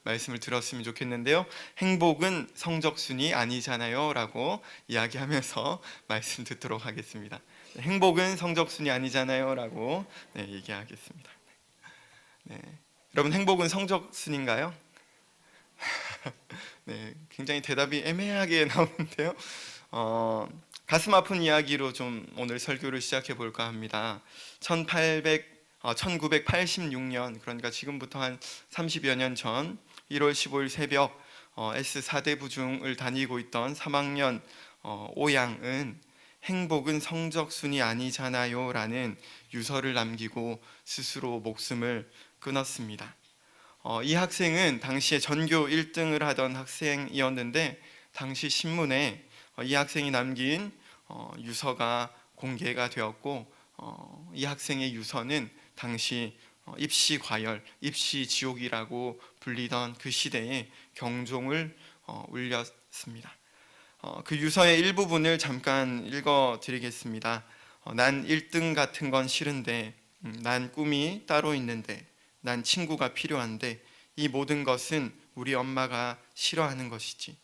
말씀을 들었으면 좋겠는데요. 행복은 성적순이 아니잖아요 라고 이야기하면서 말씀 듣도록 하겠습니다. 행복은 성적순이 아니잖아요 라고 얘기하겠습니다. 네. 여러분, 행복은 성적순인가요? 네, 굉장히 대답이 애매하게 나오는데요. 가슴 아픈 이야기로 좀 오늘 설교를 시작해 볼까 합니다. 1986년, 그러니까 지금부터 한 30여 년 전 1월 15일 새벽 S4대부중을 다니고 있던 3학년 오양은 행복은 성적순이 아니잖아요 라는 유서를 남기고 스스로 목숨을 끊었습니다. 이 학생은 당시에 전교 1등을 하던 학생이었는데 당시 신문에 이 학생이 남긴 유서가 공개가 되었고 이 학생의 유서는 당시 입시 과열, 입시 지옥이라고 불리던 그 시대에 경종을 울렸습니다. 그 유서의 일부분을 잠깐 읽어드리겠습니다. 난 1등 같은 건 싫은데, 난 꿈이 따로 있는데, 난 친구가 필요한데, 이 모든 것은 우리 엄마가 싫어하는 것이지.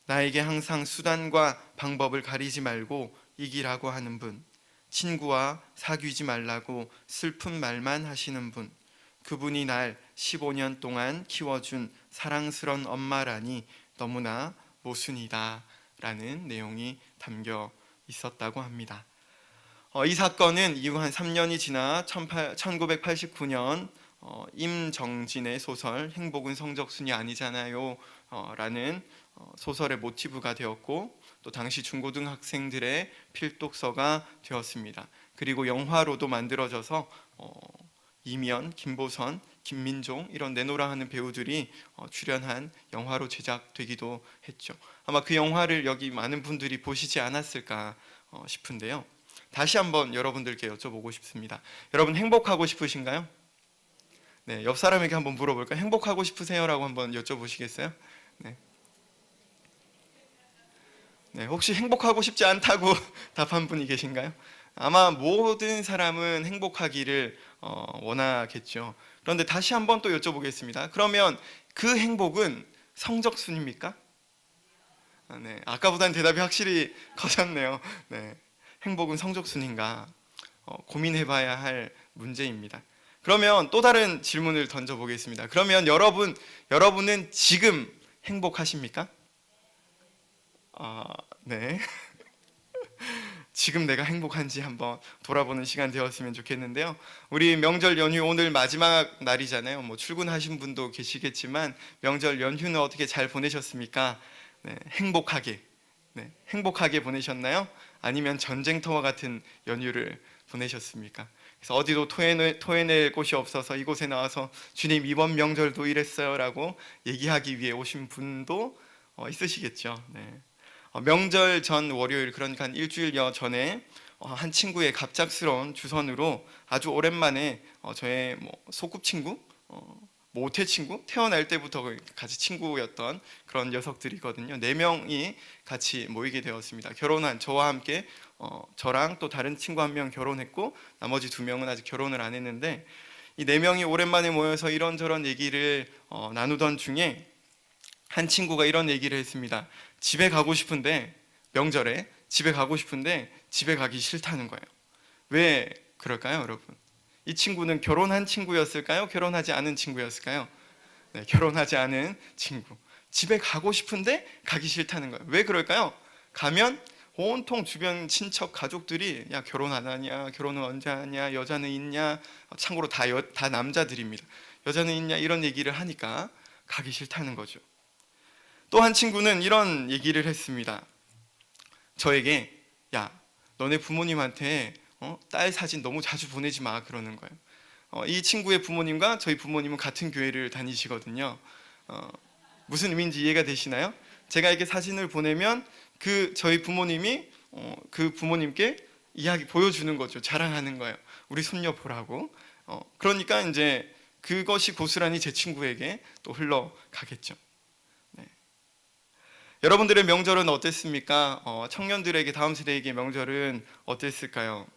나에게 항상 수단과 방법을 가리지 말고 이기라고 하는 분, 친구와 사귀지 말라고 슬픈 말만 하시는 분, 그분이 날 15년 동안 키워준 사랑스런 엄마라니 너무나 모순이다 라는 내용이 담겨 있었다고 합니다. 이 사건은 이후 한 3년이 지나 1989년 임정진의 소설 행복은 성적순이 아니잖아요 라는 소설의 모티브가 되었고, 또 당시 중고등학생들의 필독서가 되었습니다. 그리고 영화로도 만들어져서 이면, 김보선, 김민종 이런 내노라 하는 배우들이 출연한 영화로 제작되기도 했죠. 아마 그 영화를 여기 많은 분들이 보시지 않았을까 싶은데요. 다시 한번 여러분들께 여쭤보고 싶습니다. 여러분, 행복하고 싶으신가요? 네, 옆 사람에게 한번 물어볼까요? 행복하고 싶으세요? 라고 한번 여쭤보시겠어요? 네. 네, 혹시 행복하고 싶지 않다고 답한 분이 계신가요? 아마 모든 사람은 행복하기를 원하겠죠. 그런데 다시 한번 또 여쭤보겠습니다. 그러면 그 행복은 성적순입니까? 네, 아까보다는 대답이 확실히 커졌네요. 네, 행복은 성적순인가 고민해봐야 할 문제입니다. 그러면 또 다른 질문을 던져보겠습니다. 그러면 여러분은 지금 행복하십니까? 네. 지금 내가 행복한지 한번 돌아보는 시간 되었으면 좋겠는데요. 우리 명절 연휴 오늘 마지막 날이잖아요. 뭐 출근하신 분도 계시겠지만 명절 연휴는 어떻게 잘 보내셨습니까? 네, 행복하게 보내셨나요? 아니면 전쟁터와 같은 연휴를 보내셨습니까? 그래서 어디도 토해낼 곳이 없어서 이곳에 나와서 주님 이번 명절도 이랬어요라고 얘기하기 위해 오신 분도 있으시겠죠. 네. 명절 전 월요일, 그러니까 한 일주일여 전에 한 친구의 갑작스러운 주선으로 아주 오랜만에 저의 소꿉친구, 모태 친구, 태어날 때부터 같이 친구였던 그런 녀석들이거든요. 4명이 같이 모이게 되었습니다. 결혼한 저와 함께 저랑 또 다른 친구 1명 결혼했고 나머지 2명은 아직 결혼을 안 했는데, 이 4명이 오랜만에 모여서 이런저런 얘기를 나누던 중에 한 친구가 이런 얘기를 했습니다. 집에 가고 싶은데, 명절에 집에 가고 싶은데 집에 가기 싫다는 거예요. 왜 그럴까요, 여러분? 이 친구는 결혼한 친구였을까요? 결혼하지 않은 친구였을까요? 네, 결혼하지 않은 친구. 집에 가고 싶은데 가기 싫다는 거예요. 왜 그럴까요? 가면 온통 주변 친척 가족들이 야, 결혼 안 하냐, 결혼은 언제 하냐, 여자는 있냐, 참고로 다 남자들입니다. 여자는 있냐 이런 얘기를 하니까 가기 싫다는 거죠. 또 한 친구는 이런 얘기를 했습니다. 저에게 야, 너네 부모님한테 딸 사진 너무 자주 보내지 마 그러는 거예요. 이 친구의 부모님과 저희 부모님은 같은 교회를 다니시거든요. 무슨 의미인지 이해가 되시나요? 제가 이렇게 사진을 보내면 저희 부모님이 그 부모님께 이야기 보여주는 거죠. 자랑하는 거예요. 우리 손녀 보라고. 그러니까 이제 그것이 고스란히 제 친구에게 또 흘러가겠죠. 여러분들의 명절은 어땠습니까? 청년들에게, 다음 세대에게 명절은 어땠을까요?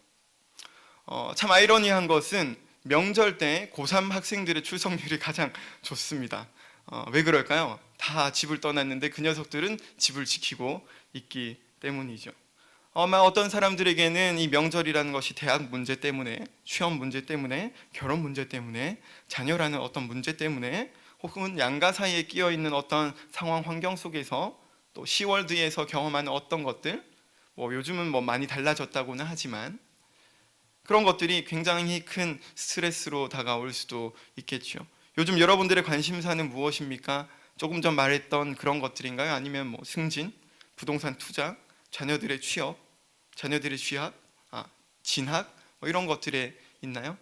참 아이러니한 것은 명절 때 고3 학생들의 출석률이 가장 좋습니다. 왜 그럴까요? 다 집을 떠났는데 그 녀석들은 집을 지키고 있기 때문이죠. 아마 어떤 사람들에게는 이 명절이라는 것이 대학 문제 때문에, 취업 문제 때문에, 결혼 문제 때문에, 자녀라는 어떤 문제 때문에, 혹은 양가 사이에 끼어 있는 어떤 상황 환경 속에서 또 시월드에서 경험하는 어떤 것들, 요즘은 많이 달라졌다고는 하지만 그런 것들이 굉장히 큰 스트레스로 다가올 수도 있겠죠. 요즘 여러분들의 관심사는 무엇입니까? 조금 전 말했던 그런 것들인가요? 아니면 승진, 부동산 투자, 자녀들의 취업, 자녀들의 취학, 진학 이런 것들에 있나요?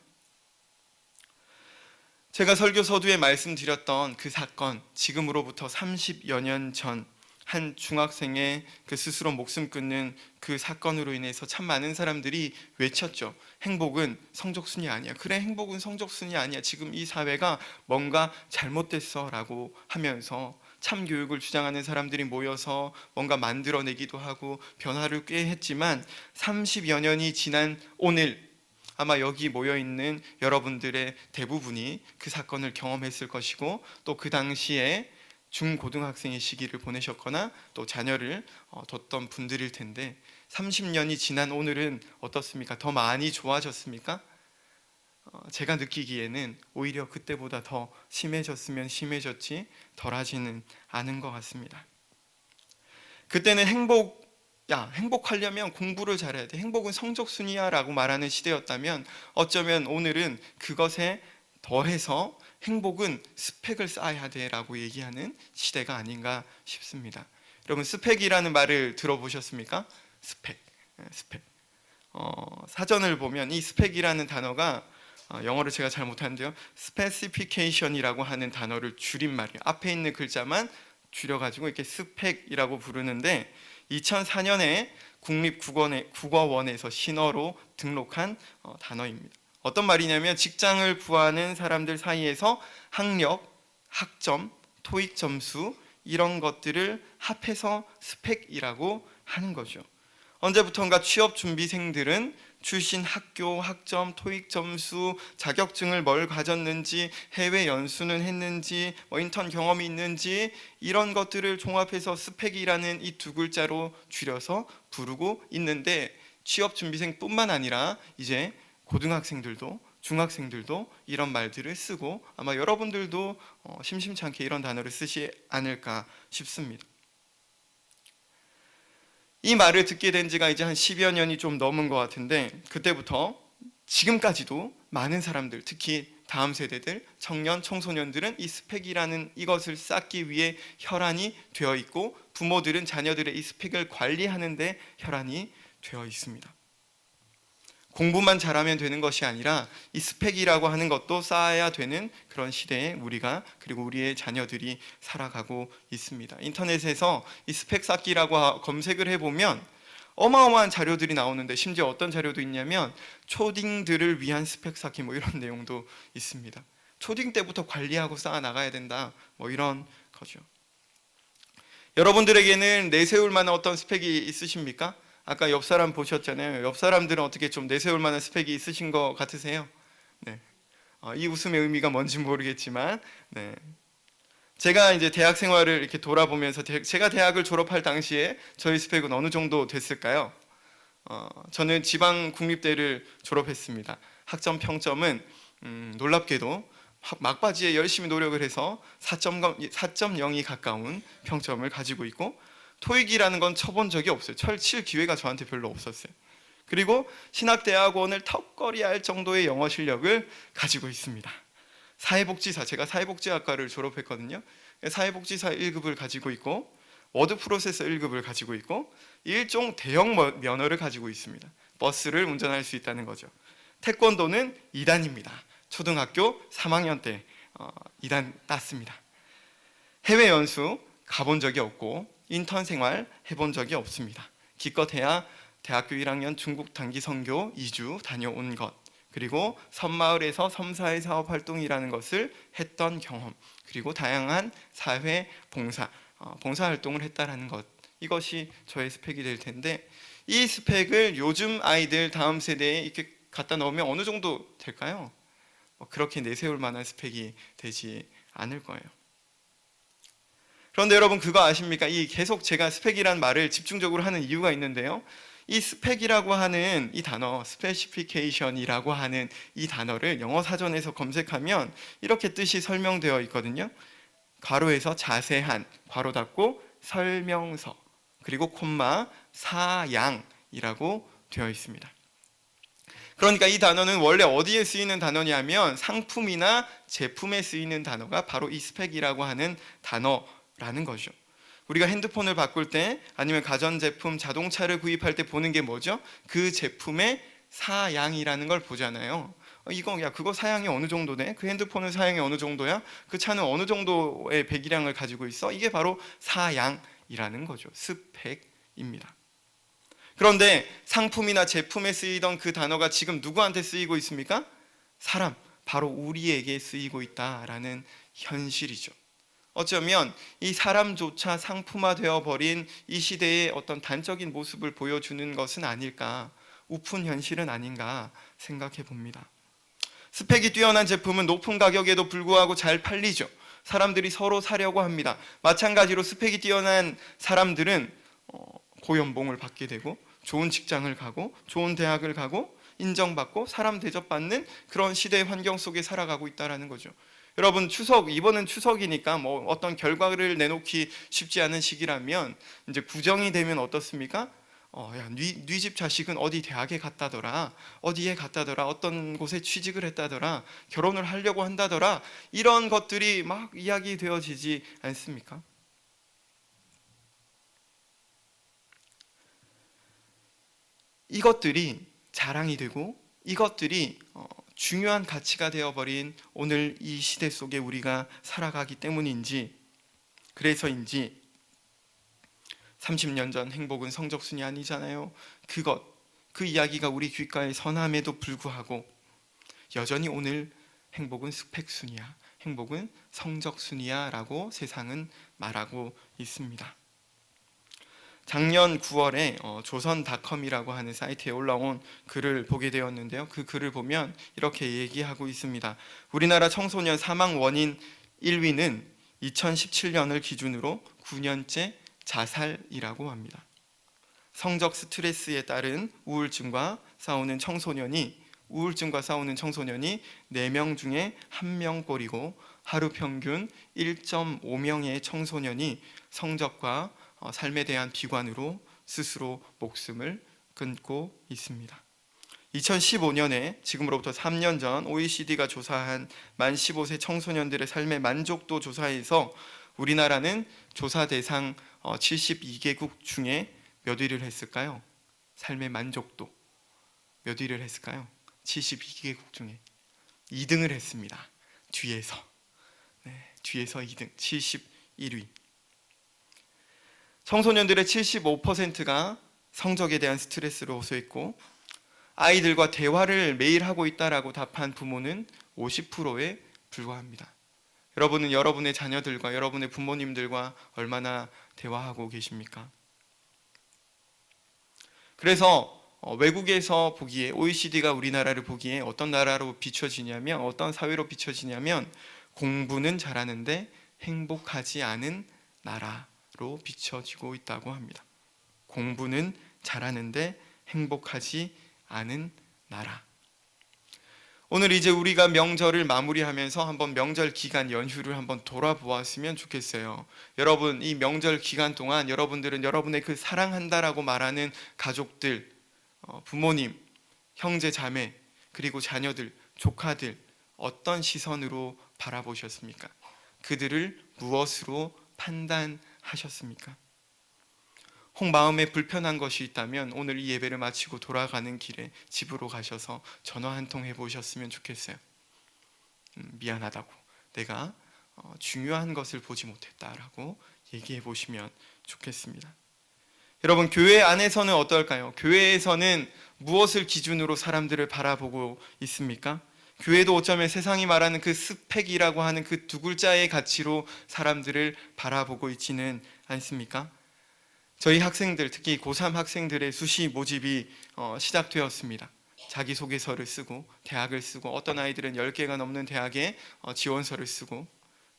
제가 설교 서두에 말씀드렸던 그 사건, 지금으로부터 30여 년 전 한 중학생의 그 스스로 목숨 끊는 그 사건으로 인해서 참 많은 사람들이 외쳤죠. 행복은 성적순이 아니야. 그래, 행복은 성적순이 아니야. 지금 이 사회가 뭔가 잘못됐어 라고 하면서 참교육을 주장하는 사람들이 모여서 뭔가 만들어내기도 하고 변화를 꽤 했지만 30여 년이 지난 오늘 아마 여기 모여있는 여러분들의 대부분이 그 사건을 경험했을 것이고 또 그 당시에 중고등학생의 시기를 보내셨거나 또 자녀를 뒀던 분들일 텐데 30년이 지난 오늘은 어떻습니까? 더 많이 좋아졌습니까? 제가 느끼기에는 오히려 그때보다 더 심해졌으면 심해졌지 덜하지는 않은 것 같습니다. 그때는 행복하려면 공부를 잘해야 돼. 행복은 성적순이야 라고 말하는 시대였다면 어쩌면 오늘은 그것에 더해서 행복은 스펙을 쌓아야 돼 라고 얘기하는 시대가 아닌가 싶습니다. 여러분 스펙이라는 말을 들어보셨습니까? 스펙. 사전을 보면 이 스펙이라는 단어가 영어를 제가 잘 못하는데요. specification이라고 하는 단어를 줄임말이에요. 앞에 있는 글자만 줄여가지고 이렇게 스펙이라고 부르는데 2004년에 국립국어원에서 신어로 등록한 단어입니다. 어떤 말이냐면 직장을 구하는 사람들 사이에서 학력, 학점, 토익 점수 이런 것들을 합해서 스펙이라고 하는 거죠. 언제부턴가 취업 준비생들은 출신 학교, 학점, 토익 점수, 자격증을 뭘 가졌는지, 해외 연수는 했는지, 인턴 경험이 있는지 이런 것들을 종합해서 스펙이라는 이 두 글자로 줄여서 부르고 있는데 취업 준비생뿐만 아니라 이제 고등학생들도 중학생들도 이런 말들을 쓰고 아마 여러분들도 심심찮게 이런 단어를 쓰지 않을까 싶습니다. 이 말을 듣게 된 지가 이제 한 10여 년이 좀 넘은 것 같은데 그때부터 지금까지도 많은 사람들, 특히 다음 세대들, 청년, 청소년들은 이 스펙이라는 이것을 쌓기 위해 혈안이 되어 있고 부모들은 자녀들의 이 스펙을 관리하는 데 혈안이 되어 있습니다. 공부만 잘하면 되는 것이 아니라 이 스펙이라고 하는 것도 쌓아야 되는 그런 시대에 우리가 그리고 우리의 자녀들이 살아가고 있습니다. 인터넷에서 이 스펙 쌓기라고 검색을 해보면 어마어마한 자료들이 나오는데 심지어 어떤 자료도 있냐면 초딩들을 위한 스펙 쌓기 이런 내용도 있습니다. 초딩 때부터 관리하고 쌓아 나가야 된다 이런 거죠. 여러분들에게는 내세울 만한 어떤 스펙이 있으십니까? 아까 옆 사람 보셨잖아요. 옆 사람들은 어떻게 좀 내세울 만한 스펙이 있으신 것 같으세요? 네. 이 웃음의 의미가 뭔지 모르겠지만, 네. 제가 이제 대학 생활을 이렇게 돌아보면서 제가 대학을 졸업할 당시에 저희 스펙은 어느 정도 됐을까요? 저는 지방 국립대를 졸업했습니다. 학점 평점은 놀랍게도 막바지에 열심히 노력을 해서 4.0이 가까운 평점을 가지고 있고 토익이라는 건 쳐본 적이 없어요. 칠 기회가 저한테 별로 없었어요. 그리고 신학대학원을 턱걸이할 정도의 영어 실력을 가지고 있습니다. 사회복지사, 제가 사회복지학과를 졸업했거든요. 사회복지사 1급을 가지고 있고 워드 프로세서 1급을 가지고 있고 일종 대형 면허를 가지고 있습니다. 버스를 운전할 수 있다는 거죠. 태권도는 2단입니다. 초등학교 3학년 때 2단 땄습니다. 해외 연수 가본 적이 없고 인턴 생활 해본 적이 없습니다. 기껏해야 대학교 1학년 중국 단기 선교 2주 다녀온 것, 그리고 섬마을에서 섬사의 사업 활동이라는 것을 했던 경험, 그리고 다양한 사회 봉사 활동을 했다라는 것, 이것이 저의 스펙이 될 텐데 이 스펙을 요즘 아이들 다음 세대에 이렇게 갖다 넣으면 어느 정도 될까요? 그렇게 내세울 만한 스펙이 되지 않을 거예요. 그런데 여러분 그거 아십니까? 이 계속 제가 스펙이란 말을 집중적으로 하는 이유가 있는데요. 이 스펙이라고 하는 이 단어, specification이라고 하는 이 단어를 영어 사전에서 검색하면 이렇게 뜻이 설명되어 있거든요. 괄호에서 자세한, 괄호 닫고 설명서, 그리고 콤마 사양이라고 되어 있습니다. 그러니까 이 단어는 원래 어디에 쓰이는 단어냐면 상품이나 제품에 쓰이는 단어가 바로 이 스펙이라고 하는 단어라는 거죠. 우리가 핸드폰을 바꿀 때 아니면 가전제품, 자동차를 구입할 때 보는 게 뭐죠? 그 제품의 사양이라는 걸 보잖아요. 이거 야 그거 사양이 어느 정도네? 그 핸드폰은 사양이 어느 정도야? 그 차는 어느 정도의 배기량을 가지고 있어? 이게 바로 사양이라는 거죠. 스펙입니다. 그런데 상품이나 제품에 쓰이던 그 단어가 지금 누구한테 쓰이고 있습니까? 사람, 바로 우리에게 쓰이고 있다라는 현실이죠. 어쩌면 이 사람조차 상품화되어 버린 이 시대의 어떤 단적인 모습을 보여주는 것은 아닐까, 우픈 현실은 아닌가 생각해 봅니다. 스펙이 뛰어난 제품은 높은 가격에도 불구하고 잘 팔리죠. 사람들이 서로 사려고 합니다. 마찬가지로 스펙이 뛰어난 사람들은 고연봉을 받게 되고 좋은 직장을 가고 좋은 대학을 가고 인정받고 사람 대접받는 그런 시대의 환경 속에 살아가고 있다는 거죠. 여러분 이번은 추석이니까 뭐 어떤 결과를 내놓기 쉽지 않은 시기라면 이제 구정이 되면 어떻습니까? 야, 네 집 자식은 어디 대학에 갔다더라, 어디에 갔다더라, 어떤 곳에 취직을 했다더라, 결혼을 하려고 한다더라, 이런 것들이 막 이야기 되어지지 않습니까? 이것들이 자랑이 되고 이것들이 중요한 가치가 되어버린 오늘 이 시대 속에 우리가 살아가기 때문인지, 그래서인지 30년 전 행복은 성적순이 아니잖아요. 그 이야기가 우리 귓가에 선함에도 불구하고 여전히 오늘 행복은 스펙순이야, 행복은 성적순이야 라고 세상은 말하고 있습니다. 작년 9월에 조선닷컴이라고 하는 사이트에 올라온 글을 보게 되었는데요. 그 글을 보면 이렇게 얘기하고 있습니다. 우리나라 청소년 사망 원인 1위는 2017년을 기준으로 9년째 자살이라고 합니다. 성적 스트레스에 따른 우울증과 싸우는 청소년이 4명 중에 1명꼴이고 하루 평균 1.5명의 청소년이 성적과 삶에 대한 비관으로 스스로 목숨을 끊고 있습니다. 2015년에 지금으로부터 3년 전 OECD가 조사한 만 15세 청소년들의 삶의 만족도 조사에서 우리나라는 조사 대상 72개국 중에 몇 위를 했을까요? 삶의 만족도 몇 위를 했을까요? 72개국 중에 2등을 했습니다. 뒤에서 2등 71위. 청소년들의 75%가 성적에 대한 스트레스로 호소했고 아이들과 대화를 매일 하고 있다라고 답한 부모는 50%에 불과합니다. 여러분은 여러분의 자녀들과 여러분의 부모님들과 얼마나 대화하고 계십니까? 그래서 외국에서 보기에 OECD가 우리나라를 보기에 어떤 나라로 비춰지냐면, 어떤 사회로 비춰지냐면 공부는 잘하는데 행복하지 않은 나라로 비춰지고 있다고 합니다. 공부는 잘하는데 행복하지 않은 나라. 오늘 이제 우리가 명절을 마무리하면서 한번 명절 기간 연휴를 한번 돌아보았으면 좋겠어요. 여러분, 이 명절 기간 동안 여러분들은 여러분의 그 사랑한다라고 말하는 가족들, 부모님, 형제 자매, 그리고 자녀들, 조카들 어떤 시선으로 바라보셨습니까? 그들을 무엇으로 판단하셨습니까? 혹 마음에 불편한 것이 있다면 오늘 이 예배를 마치고 돌아가는 길에 집으로 가셔서 전화 한 통 해보셨으면 좋겠어요. 미안하다고, 내가 중요한 것을 보지 못했다라고 얘기해 보시면 좋겠습니다. 여러분, 교회 안에서는 어떨까요? 교회에서는 무엇을 기준으로 사람들을 바라보고 있습니까? 교회도 어쩌면 세상이 말하는 그 스펙이라고 하는 그 두 글자의 가치로 사람들을 바라보고 있지는 않습니까? 저희 학생들, 특히 고3 학생들의 수시 모집이 시작되었습니다. 자기소개서를 쓰고 대학을 쓰고, 어떤 아이들은 10개가 넘는 대학에 지원서를 쓰고,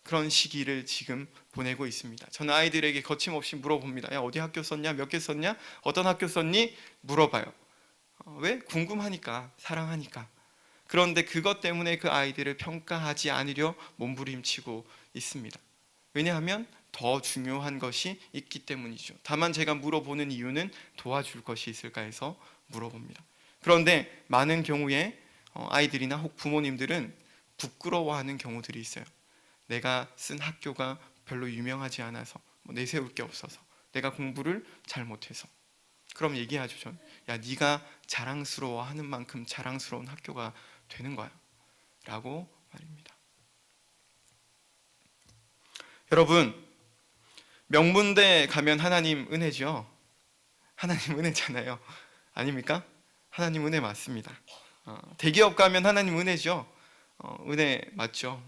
그런 시기를 지금 보내고 있습니다. 저는 아이들에게 거침없이 물어봅니다. 야, 어디 학교 썼냐? 몇 개 썼냐? 어떤 학교 썼니? 물어봐요. 왜? 궁금하니까, 사랑하니까. 그런데 그것 때문에 그 아이들을 평가하지 않으려 몸부림치고 있습니다. 왜냐하면 더 중요한 것이 있기 때문이죠. 다만 제가 물어보는 이유는 도와줄 것이 있을까 해서 물어봅니다. 그런데 많은 경우에 아이들이나 혹 부모님들은 부끄러워하는 경우들이 있어요. 내가 쓴 학교가 별로 유명하지 않아서, 내세울 게 없어서, 내가 공부를 잘 못해서. 그럼 얘기하죠. 전, 야, 네가 자랑스러워하는 만큼 자랑스러운 학교가 되는 거야 라고 말입니다. 여러분, 명문대 가면 하나님 은혜죠. 하나님 은혜잖아요. 아닙니까? 하나님 은혜 맞습니다. 대기업 가면 하나님 은혜죠. 은혜 맞죠.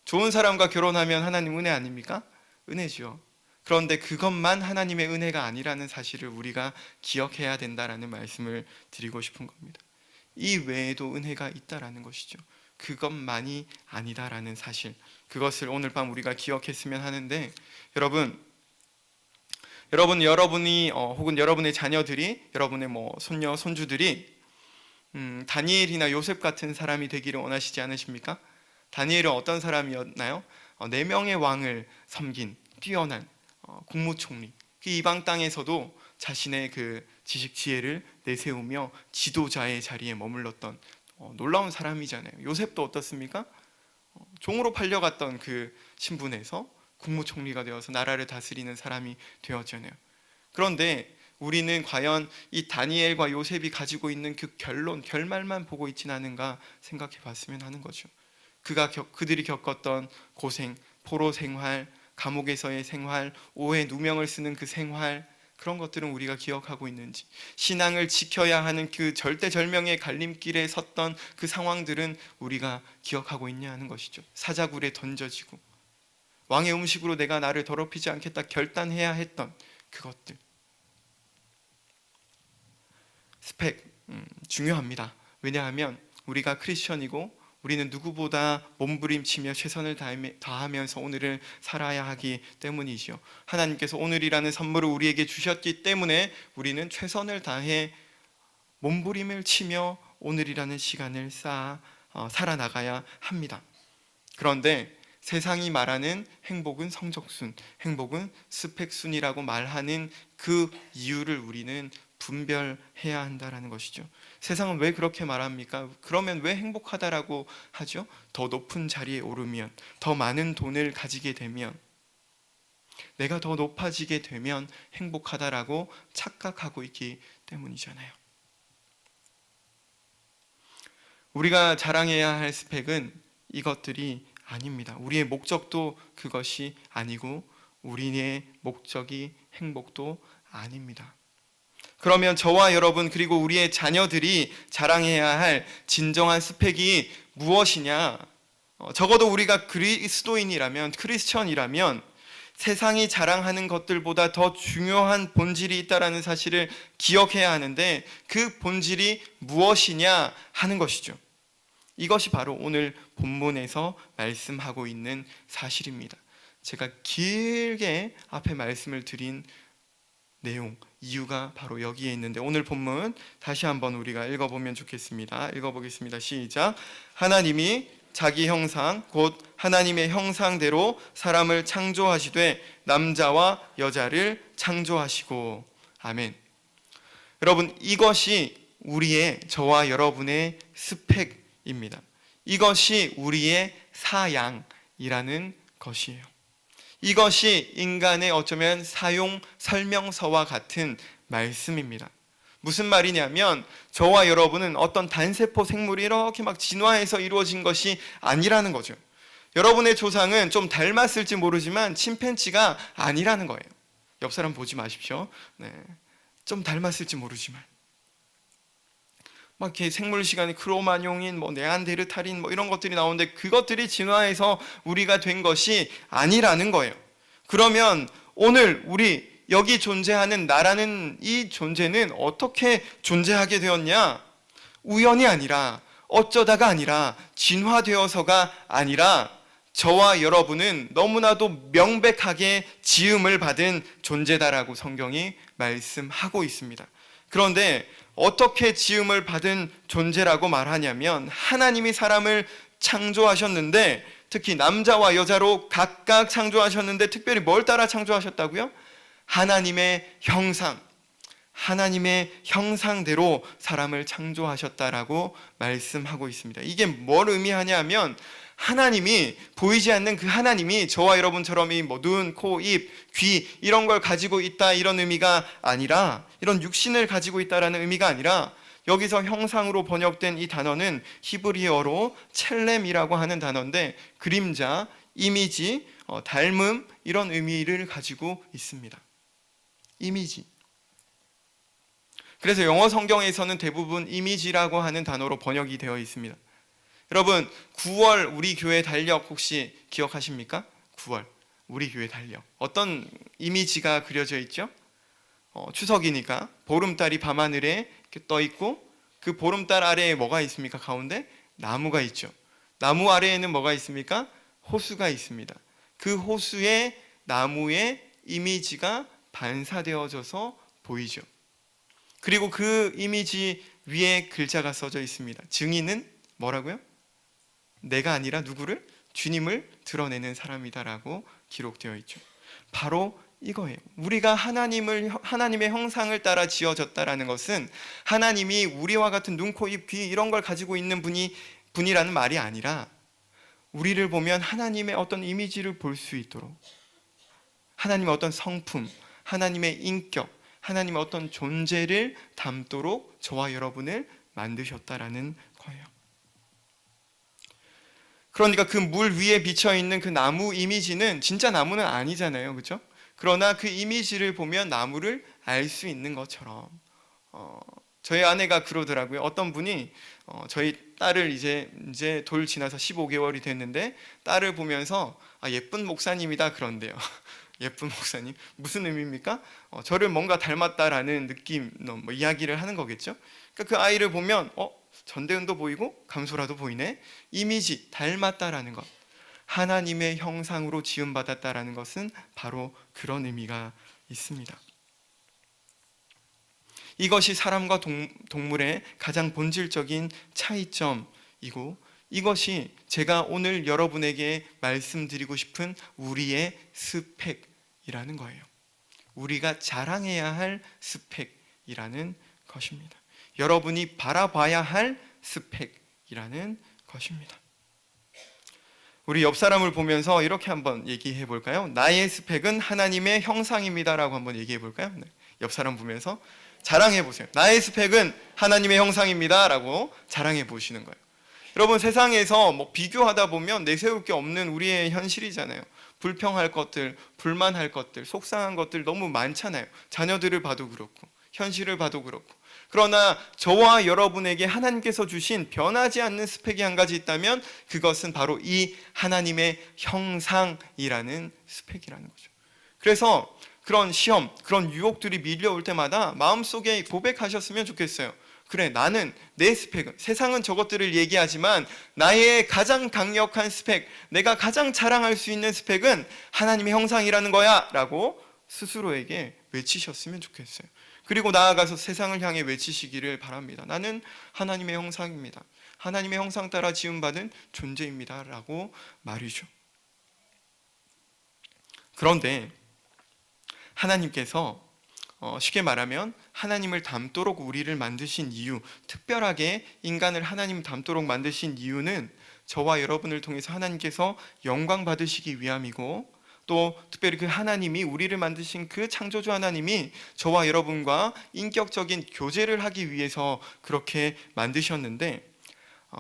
좋은 사람과 결혼하면 하나님 은혜 아닙니까? 은혜죠. 그런데 그것만 하나님의 은혜가 아니라는 사실을 우리가 기억해야 된다라는 말씀을 드리고 싶은 겁니다. 이 외에도 은혜가 있다라는 것이죠. 그것만이 아니다라는 사실, 그것을 오늘 밤 우리가 기억했으면 하는데, 여러분이 혹은 여러분의 자녀들이, 여러분의 손녀, 손주들이 다니엘이나 요셉 같은 사람이 되기를 원하시지 않으십니까? 다니엘은 어떤 사람이었나요? 4명의 왕을 섬긴 뛰어난 국무총리, 그 이방 땅에서도 자신의 그 지식 지혜를 내세우며 지도자의 자리에 머물렀던 놀라운 사람이잖아요. 요셉도 어떻습니까? 종으로 팔려갔던 그 신분에서 국무총리가 되어서 나라를 다스리는 사람이 되었잖아요. 그런데 우리는 과연 이 다니엘과 요셉이 가지고 있는 그 결말만 보고 있지는 않은가 생각해 봤으면 하는 거죠. 그들이 겪었던 고생, 포로 생활, 감옥에서의 생활, 오해 누명을 쓰는 그 생활, 그런 것들은 우리가 기억하고 있는지, 신앙을 지켜야 하는 그 절대절명의 갈림길에 섰던 그 상황들은 우리가 기억하고 있냐 하는 것이죠. 사자굴에 던져지고 왕의 음식으로 내가 나를 더럽히지 않겠다 결단해야 했던 그것들. 스펙 중요합니다. 왜냐하면 우리가 크리스천이고 우리는 누구보다 몸부림치며 최선을 다하면서 오늘을 살아야 하기 때문이죠. 하나님께서 오늘이라는 선물을 우리에게 주셨기 때문에 우리는 최선을 다해 몸부림을 치며 오늘이라는 시간을 살아나가야 합니다. 그런데 세상이 말하는 행복은 성적순, 행복은 스펙순이라고 말하는 그 이유를 우리는 분별해야 한다는 것이죠. 세상은 왜 그렇게 말합니까? 그러면 왜 행복하다라고 하죠? 더 높은 자리에 오르면, 더 많은 돈을 가지게 되면, 내가 더 높아지게 되면 행복하다라고 착각하고 있기 때문이잖아요. 우리가 자랑해야 할 스펙은 이것들이 아닙니다. 우리의 목적도 그것이 아니고 우리의 목적이 행복도 아닙니다. 그러면 저와 여러분 그리고 우리의 자녀들이 자랑해야 할 진정한 스펙이 무엇이냐? 적어도 우리가 그리스도인이라면, 크리스천이라면 세상이 자랑하는 것들보다 더 중요한 본질이 있다는 사실을 기억해야 하는데, 그 본질이 무엇이냐 하는 것이죠. 이것이 바로 오늘 본문에서 말씀하고 있는 사실입니다. 제가 길게 앞에 말씀을 드린 내용, 이유가 바로 여기에 있는데, 오늘 본문 다시 한번 우리가 읽어보면 좋겠습니다. 읽어보겠습니다. 시작. 하나님이 자기 형상 곧 하나님의 형상대로 사람을 창조하시되 남자와 여자를 창조하시고. 아멘. 여러분, 이것이 우리의, 저와 여러분의 스펙입니다. 이것이 우리의 사양이라는 것이에요. 이것이 인간의 어쩌면 사용 설명서와 같은 말씀입니다. 무슨 말이냐면, 저와 여러분은 어떤 단세포 생물이 이렇게 막 진화해서 이루어진 것이 아니라는 거죠. 여러분의 조상은 좀 닮았을지 모르지만 침팬지가 아니라는 거예요. 옆 사람 보지 마십시오. 네. 좀 닮았을지 모르지만 막 이렇게 생물 시간에 크로마뇽인, 네안데르탈인 이런 것들이 나오는데, 그것들이 진화해서 우리가 된 것이 아니라는 거예요. 그러면 오늘 우리 여기 존재하는 나라는 이 존재는 어떻게 존재하게 되었냐? 우연이 아니라, 어쩌다가 아니라, 진화되어서가 아니라 저와 여러분은 너무나도 명백하게 지음을 받은 존재다라고 성경이 말씀하고 있습니다. 그런데 어떻게 지음을 받은 존재라고 말하냐면, 하나님이 사람을 창조하셨는데, 특히 남자와 여자로 각각 창조하셨는데, 특별히 뭘 따라 창조하셨다고요? 하나님의 형상, 하나님의 형상대로 사람을 창조하셨다라고 말씀하고 있습니다. 이게 뭘 의미하냐면, 하나님이, 보이지 않는 그 하나님이 저와 여러분처럼 이 눈, 코, 입, 귀 이런 걸 가지고 있다 이런 의미가 아니라, 이런 육신을 가지고 있다라는 의미가 아니라, 여기서 형상으로 번역된 이 단어는 히브리어로 첼렘이라고 하는 단어인데, 그림자, 이미지, 닮음 이런 의미를 가지고 있습니다. 이미지. 그래서 영어 성경에서는 대부분 이미지라고 하는 단어로 번역이 되어 있습니다. 여러분, 9월 우리 교회 달력 혹시 기억하십니까? 9월 우리 교회 달력, 어떤 이미지가 그려져 있죠? 추석이니까 보름달이 밤하늘에 이렇게 떠 있고, 그 보름달 아래에 뭐가 있습니까? 가운데 나무가 있죠. 나무 아래에는 뭐가 있습니까? 호수가 있습니다. 그 호수에 나무의 이미지가 반사되어져서 보이죠. 그리고 그 이미지 위에 글자가 써져 있습니다. 증인은 뭐라고요? 내가 아니라 누구를? 주님을 드러내는 사람이다라고 기록되어 있죠. 바로 이거예요. 우리가 하나님의 형상을 따라 지어졌다라는 것은, 하나님이 우리와 같은 눈, 코, 입, 귀 이런 걸 가지고 있는 분이라는 말이 아니라, 우리를 보면 하나님의 어떤 이미지를 볼 수 있도록, 하나님의 어떤 성품, 하나님의 인격, 하나님의 어떤 존재를 담도록 저와 여러분을 만드셨다라는 거예요. 그러니까 그 물 위에 비쳐있는 그 나무 이미지는 진짜 나무는 아니잖아요, 그렇죠? 그러나 그 이미지를 보면 나무를 알 수 있는 것처럼, 저희 아내가 그러더라고요. 어떤 분이 저희 딸을 이제 돌 지나서 15개월이 됐는데, 딸을 보면서 예쁜 목사님이다 그런대요. 예쁜 목사님, 무슨 의미입니까? 저를 뭔가 닮았다라는 느낌, 뭐 이야기를 하는 거겠죠. 그러니까 그 아이를 보면 전대은도 보이고 감소라도 보이네. 이미지, 닮았다라는 것, 하나님의 형상으로 지음받았다라는 것은 바로 그런 의미가 있습니다. 이것이 사람과 동물의 가장 본질적인 차이점이고, 이것이 제가 오늘 여러분에게 말씀드리고 싶은 우리의 스펙이라는 거예요. 우리가 자랑해야 할 스펙이라는 것입니다. 여러분이 바라봐야 할 스펙이라는 것입니다. 우리 옆 사람을 보면서 이렇게 한번 얘기해 볼까요? 나의 스펙은 하나님의 형상입니다라고 한번 얘기해 볼까요? 네. 옆 사람 보면서 자랑해 보세요. 나의 스펙은 하나님의 형상입니다라고 자랑해 보시는 거예요. 여러분, 세상에서 뭐 비교하다 보면 내세울 게 없는 우리의 현실이잖아요. 불평할 것들, 불만할 것들, 속상한 것들 너무 많잖아요. 자녀들을 봐도 그렇고, 현실을 봐도 그렇고. 그러나 저와 여러분에게 하나님께서 주신 변하지 않는 스펙이 한 가지 있다면, 그것은 바로 이 하나님의 형상이라는 스펙이라는 거죠. 그래서 그런 시험, 그런 유혹들이 밀려올 때마다 마음속에 고백하셨으면 좋겠어요. 그래, 나는, 내 스펙은, 세상은 저것들을 얘기하지만 나의 가장 강력한 스펙, 내가 가장 자랑할 수 있는 스펙은 하나님의 형상이라는 거야 라고 스스로에게 외치셨으면 좋겠어요. 그리고 나아가서 세상을 향해 외치시기를 바랍니다. 나는 하나님의 형상입니다. 하나님의 형상 따라 지음받은 존재입니다 라고 말이죠. 그런데 하나님께서 쉽게 말하면 하나님을 닮도록 우리를 만드신 이유, 특별하게 인간을 하나님 닮도록 만드신 이유는 저와 여러분을 통해서 하나님께서 영광 받으시기 위함이고, 또 특별히 그 하나님이, 우리를 만드신 그 창조주 하나님이 저와 여러분과 인격적인 교제를 하기 위해서 그렇게 만드셨는데,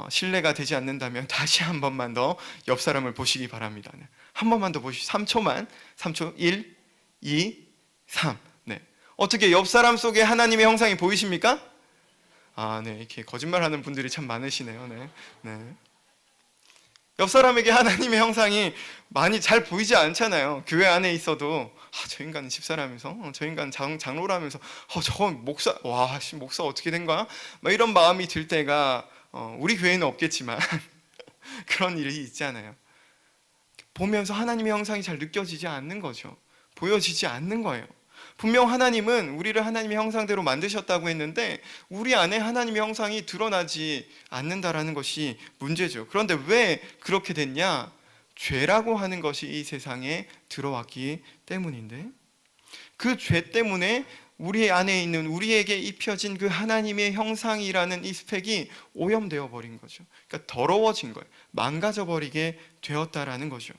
신뢰가 되지 않는다면 다시 한 번만 더 옆 사람을 보시기 바랍니다. 한 번만 더 보시죠. 3초만. 3초. 1, 2, 3. 네. 어떻게 옆 사람 속에 하나님의 형상이 보이십니까? 네. 이렇게 거짓말하는 분들이 참 많으시네요. 네. 네. 옆 사람에게 하나님의 형상이 많이 잘 보이지 않잖아요. 교회 안에 있어도 저 인간은 집사라면서, 저 인간은 장로라면서, 저건 목사, 목사 어떻게 된 거야? 막 이런 마음이 들 때가 우리 교회는 없겠지만 그런 일이 있잖아요. 보면서 하나님의 형상이 잘 느껴지지 않는 거죠. 보여지지 않는 거예요. 분명 하나님은 우리를 하나님의 형상대로 만드셨다고 했는데 우리 안에 하나님의 형상이 드러나지 않는다라는 것이 문제죠. 그런데 왜 그렇게 됐냐? 죄라고 하는 것이 이 세상에 들어왔기 때문인데, 그 죄 때문에 우리 안에 있는, 우리에게 입혀진 그 하나님의 형상이라는 이 스펙이 오염되어 버린 거죠. 그러니까 더러워진 거예요. 망가져 버리게 되었다라는 거죠.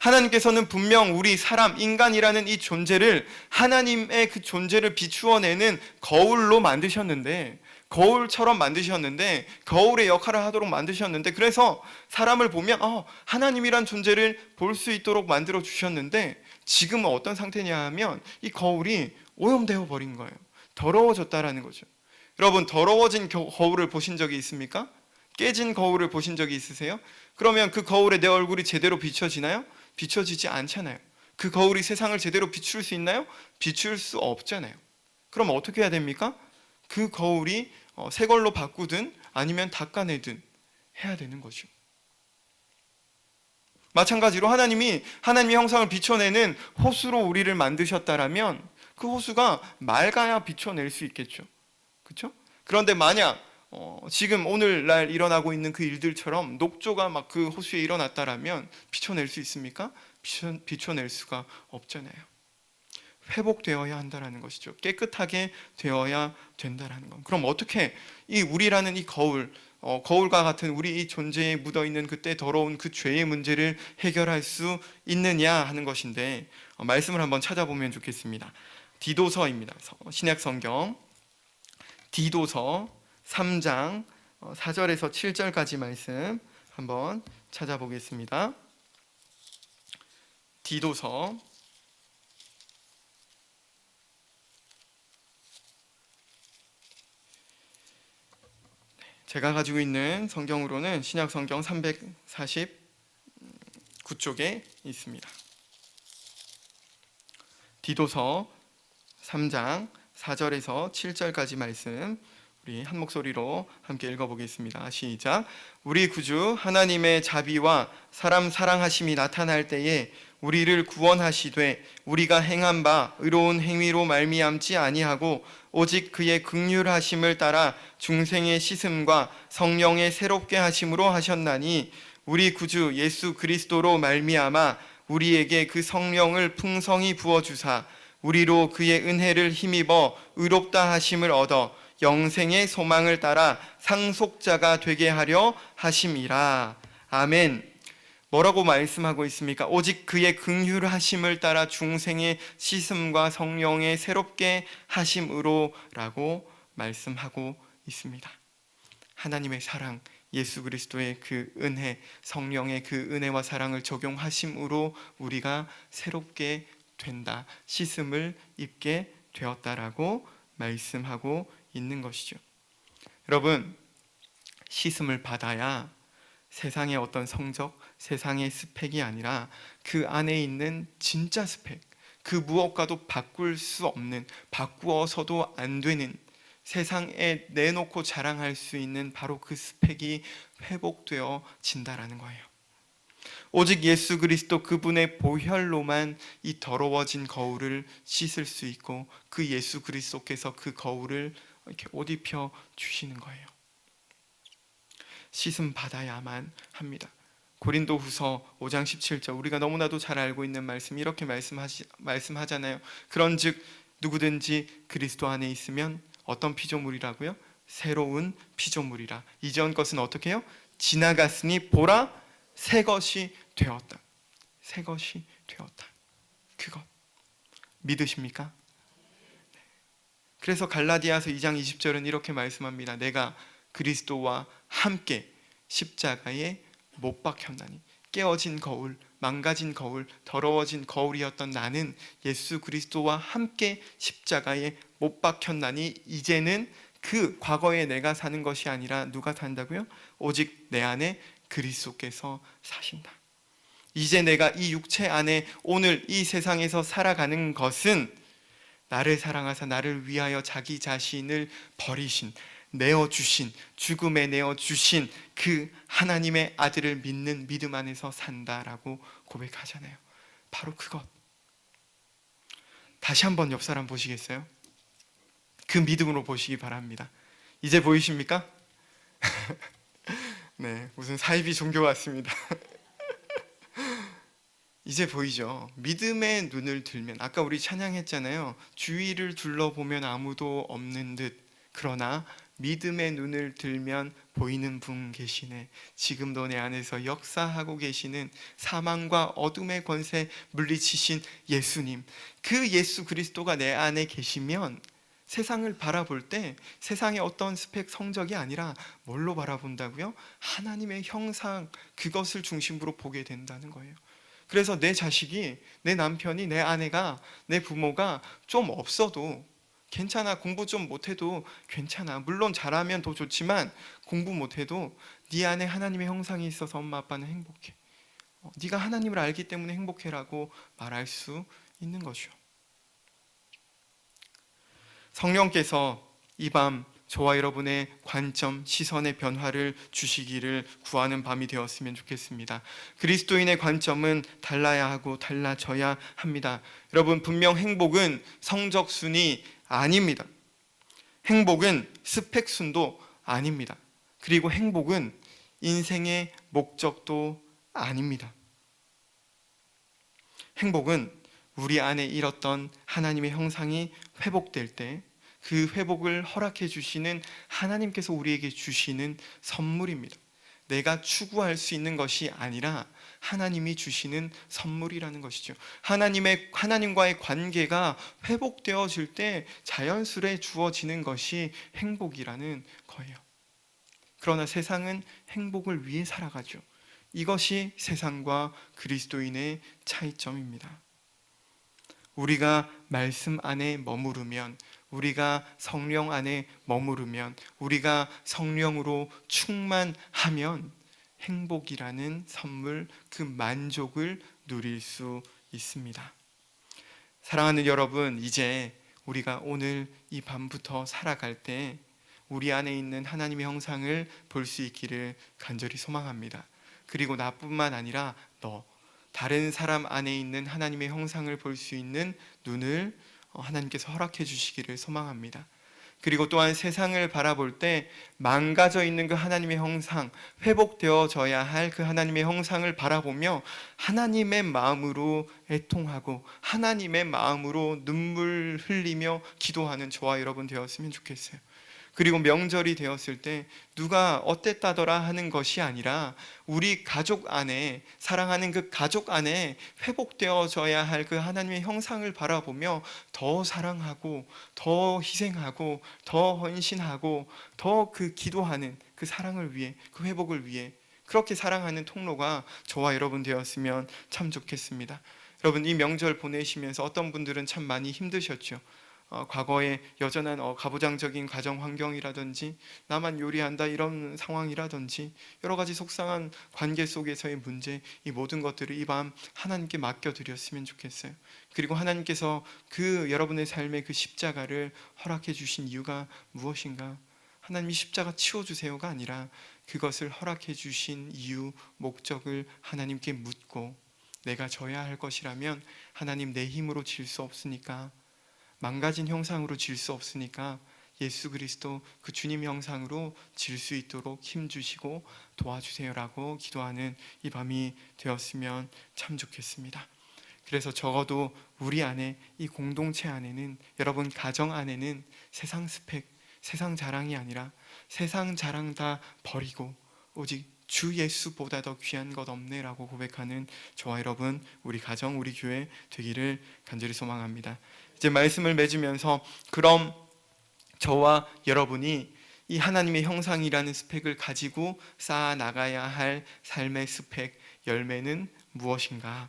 하나님께서는 분명 우리 사람, 인간이라는 이 존재를, 하나님의 그 존재를 비추어내는 거울로 만드셨는데, 거울처럼 만드셨는데, 거울의 역할을 하도록 만드셨는데, 그래서 사람을 보면 하나님이란 존재를 볼 수 있도록 만들어 주셨는데, 지금은 어떤 상태냐 하면 이 거울이 오염되어 버린 거예요. 더러워졌다라는 거죠. 여러분, 더러워진 거울을 보신 적이 있습니까? 깨진 거울을 보신 적이 있으세요? 그러면 그 거울에 내 얼굴이 제대로 비춰지나요? 비춰지지 않잖아요. 그 거울이 세상을 제대로 비출 수 있나요? 비출 수 없잖아요. 그럼 어떻게 해야 됩니까? 그 거울이 새 걸로 바꾸든 아니면 닦아내든 해야 되는 거죠. 마찬가지로 하나님이 하나님의 형상을 비춰내는 호수로 우리를 만드셨다라면 그 호수가 맑아야 비춰낼 수 있겠죠. 그렇죠? 그런데 만약 지금 오늘날 일어나고 있는 그 일들처럼 녹조가 막 그 호수에 일어났다라면 비춰낼 수 있습니까? 비춰낼 수가 없잖아요. 회복되어야 한다는 것이죠. 깨끗하게 되어야 된다는 것. 그럼 어떻게 이 우리라는 이 거울과 같은 우리 이 존재에 묻어있는 그때 더러운 그 죄의 문제를 해결할 수 있느냐 하는 것인데, 말씀을 한번 찾아보면 좋겠습니다. 디도서입니다. 신약 성경 디도서 3장 4절에서 7절까지 말씀 한번 찾아보겠습니다. 디도서 제가 가지고 있는 성경으로는 신약 성경 349쪽에 있습니다. 디도서 3장 4절에서 7절까지 말씀 우리 한 목소리로 함께 읽어보겠습니다. 시작. 우리 구주 하나님의 자비와 사람 사랑하심이 나타날 때에 우리를 구원하시되 우리가 행한 바 의로운 행위로 말미암지 아니하고 오직 그의 긍휼하심을 따라 중생의 씻음과 성령의 새롭게 하심으로 하셨나니, 우리 구주 예수 그리스도로 말미암아 우리에게 그 성령을 풍성히 부어주사 우리로 그의 은혜를 힘입어 의롭다 하심을 얻어 영생의 소망을 따라 상속자가 되게 하려 하심이라. 아멘. 뭐라고 말씀하고 있습니까? 오직 그의 긍휼하심을 따라 중생의 씻음과 성령의 새롭게 하심으로 라고 말씀하고 있습니다. 하나님의 사랑, 예수 그리스도의 그 은혜, 성령의 그 은혜와 사랑을 적용하심으로 우리가 새롭게 된다, 씻음을 입게 되었다라고 말씀하고 있는 것이죠. 여러분, 씻음을 받아야 세상의 어떤 성적, 세상의 스펙이 아니라 그 안에 있는 진짜 스펙, 그 무엇과도 바꿀 수 없는, 바꾸어서도 안 되는, 세상에 내놓고 자랑할 수 있는 바로 그 스펙이 회복되어진다라는 거예요. 오직 예수 그리스도 그분의 보혈로만 이 더러워진 거울을 씻을 수 있고, 그 예수 그리스도께서 그 거울을 이렇게 옷 입혀 주시는 거예요. 씻음 받아야만 합니다. 고린도후서 5장 17절, 우리가 너무나도 잘 알고 있는 말씀, 이렇게 말씀하잖아요. 그런즉 누구든지 그리스도 안에 있으면 어떤 피조물이라고요? 새로운 피조물이라. 이전 것은 어떻게 해요? 지나갔으니 보라 새 것이 되었다. 새 것이 되었다. 그것 믿으십니까? 그래서 갈라디아서 2장 20절은 이렇게 말씀합니다. 내가 그리스도와 함께 십자가에 못 박혔나니. 깨어진 거울, 망가진 거울, 더러워진 거울이었던 나는 예수 그리스도와 함께 십자가에 못 박혔나니, 이제는 그 과거에 내가 사는 것이 아니라 누가 산다고요? 오직 내 안에 그리스도께서 사신다. 이제 내가 이 육체 안에 오늘 이 세상에서 살아가는 것은 나를 사랑하사 나를 위하여 자기 자신을 버리신, 내어주신, 죽음에 내어주신 그 하나님의 아들을 믿는 믿음 안에서 산다라고 고백하잖아요. 바로 그것. 다시 한번 옆 사람 보시겠어요? 그 믿음으로 보시기 바랍니다. 이제 보이십니까? 네, 무슨 사이비 종교 같습니다. 이제 보이죠? 믿음의 눈을 들면, 아까 우리 찬양했잖아요. 주위를 둘러보면 아무도 없는 듯, 그러나 믿음의 눈을 들면 보이는 분 계시네. 지금도 내 안에서 역사하고 계시는 사망과 어둠의 권세 물리치신 예수님, 그 예수 그리스도가 내 안에 계시면 세상을 바라볼 때 세상의 어떤 스펙 성적이 아니라 뭘로 바라본다고요? 하나님의 형상, 그것을 중심으로 보게 된다는 거예요. 그래서 내 자식이, 내 남편이, 내 아내가, 내 부모가 좀 없어도 괜찮아. 공부 좀 못해도 괜찮아. 물론 잘하면 더 좋지만 공부 못해도 네 안에 하나님의 형상이 있어서 엄마 아빠는 행복해. 네가 하나님을 알기 때문에 행복해라고 말할 수 있는 거죠. 성령께서 이 밤 저와 여러분의 관점, 시선의 변화를 주시기를 구하는 밤이 되었으면 좋겠습니다. 그리스도인의 관점은 달라야 하고 달라져야 합니다. 여러분, 분명 행복은 성적순이 아닙니다. 행복은 스펙순도 아닙니다. 그리고 행복은 인생의 목적도 아닙니다. 행복은 우리 안에 잃었던 하나님의 형상이 회복될 때 그 회복을 허락해 주시는 하나님께서 우리에게 주시는 선물입니다. 내가 추구할 수 있는 것이 아니라 하나님이 주시는 선물이라는 것이죠. 하나님과의 관계가 회복되어질 때 자연스레 주어지는 것이 행복이라는 거예요. 그러나 세상은 행복을 위해 살아가죠. 이것이 세상과 그리스도인의 차이점입니다. 우리가 말씀 안에 머무르면, 우리가 성령 안에 머무르면, 우리가 성령으로 충만하면 행복이라는 선물, 그 만족을 누릴 수 있습니다. 사랑하는 여러분, 이제 우리가 오늘 이 밤부터 살아갈 때 우리 안에 있는 하나님의 형상을 볼 수 있기를 간절히 소망합니다. 그리고 나뿐만 아니라 다른 사람 안에 있는 하나님의 형상을 볼 수 있는 눈을 하나님께서 허락해 주시기를 소망합니다. 그리고 또한 세상을 바라볼 때 망가져 있는 그 하나님의 형상, 회복되어져야 할 그 하나님의 형상을 바라보며 하나님의 마음으로 애통하고 하나님의 마음으로 눈물 흘리며 기도하는 저와 여러분 되었으면 좋겠어요. 그리고 명절이 되었을 때 누가 어땠다더라 하는 것이 아니라 우리 가족 안에, 사랑하는 그 가족 안에 회복되어져야 할 그 하나님의 형상을 바라보며 더 사랑하고 더 희생하고 더 헌신하고 더 그 기도하는 그 사랑을 위해, 그 회복을 위해 그렇게 사랑하는 통로가 저와 여러분 되었으면 참 좋겠습니다. 여러분, 이 명절 보내시면서 어떤 분들은 참 많이 힘드셨죠. 과거의 여전한 가부장적인 가정 환경이라든지 나만 요리한다 이런 상황이라든지 여러 가지 속상한 관계 속에서의 문제, 이 모든 것들을 이 밤 하나님께 맡겨드렸으면 좋겠어요. 그리고 하나님께서 그 여러분의 삶의 그 십자가를 허락해 주신 이유가 무엇인가? 하나님이 십자가 치워주세요가 아니라 그것을 허락해 주신 이유, 목적을 하나님께 묻고, 내가 져야 할 것이라면 하나님, 내 힘으로 질 수 없으니까, 망가진 형상으로 질 수 없으니까 예수 그리스도 그 주님 형상으로 질 수 있도록 힘주시고 도와주세요라고 기도하는 이 밤이 되었으면 참 좋겠습니다. 그래서 적어도 우리 안에, 이 공동체 안에는, 여러분 가정 안에는 세상 스펙, 세상 자랑이 아니라 세상 자랑 다 버리고 오직 주 예수보다 더 귀한 것 없네라고 고백하는 저와 여러분, 우리 가정, 우리 교회 되기를 간절히 소망합니다. 이제 말씀을 맺으면서, 그럼 저와 여러분이 이 하나님의 형상이라는 스펙을 가지고 쌓아 나가야 할 삶의 스펙, 열매는 무엇인가?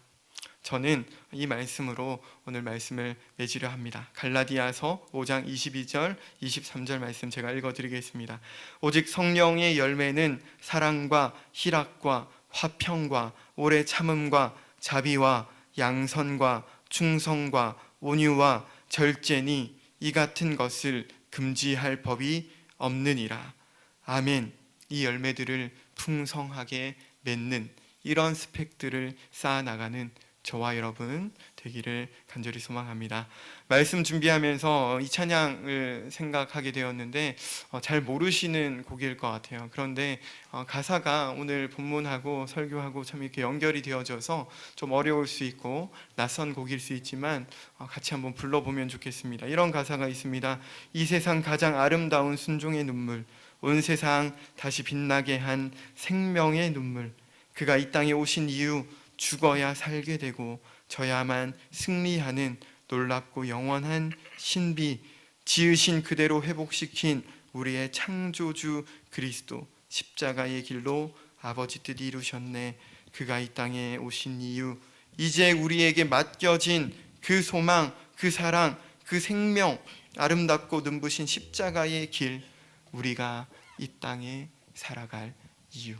저는 이 말씀으로 오늘 말씀을 맺으려 합니다. 갈라디아서 5장 22절 23절 말씀 제가 읽어드리겠습니다. 오직 성령의 열매는 사랑과 희락과 화평과 오래 참음과 자비와 양선과 충성과 온유와 절제니 이 같은 것을 금지할 법이 없느니라. 아멘. 이 열매들을 풍성하게 맺는 이런 스펙들을 쌓아나가는 저와 여러분 되기를 간절히 소망합니다. 말씀 준비하면서 이 찬양을 생각하게 되었는데 잘 모르시는 곡일 것 같아요. 그런데 가사가 오늘 본문하고 설교하고 참 이렇게 연결이 되어져서 좀 어려울 수 있고 낯선 곡일 수 있지만 같이 한번 불러보면 좋겠습니다. 이런 가사가 있습니다. 이 세상 가장 아름다운 순종의 눈물, 온 세상 다시 빛나게 한 생명의 눈물, 그가 이 땅에 오신 이유 죽어야 살게 되고 져야만 승리하는 놀랍고 영원한 신비, 지으신 그대로 회복시킨 우리의 창조주 그리스도, 십자가의 길로 아버지 뜻 이루셨네. 그가 이 땅에 오신 이유, 이제 우리에게 맡겨진 그 소망, 그 사랑, 그 생명, 아름답고 눈부신 십자가의 길, 우리가 이 땅에 살아갈 이유.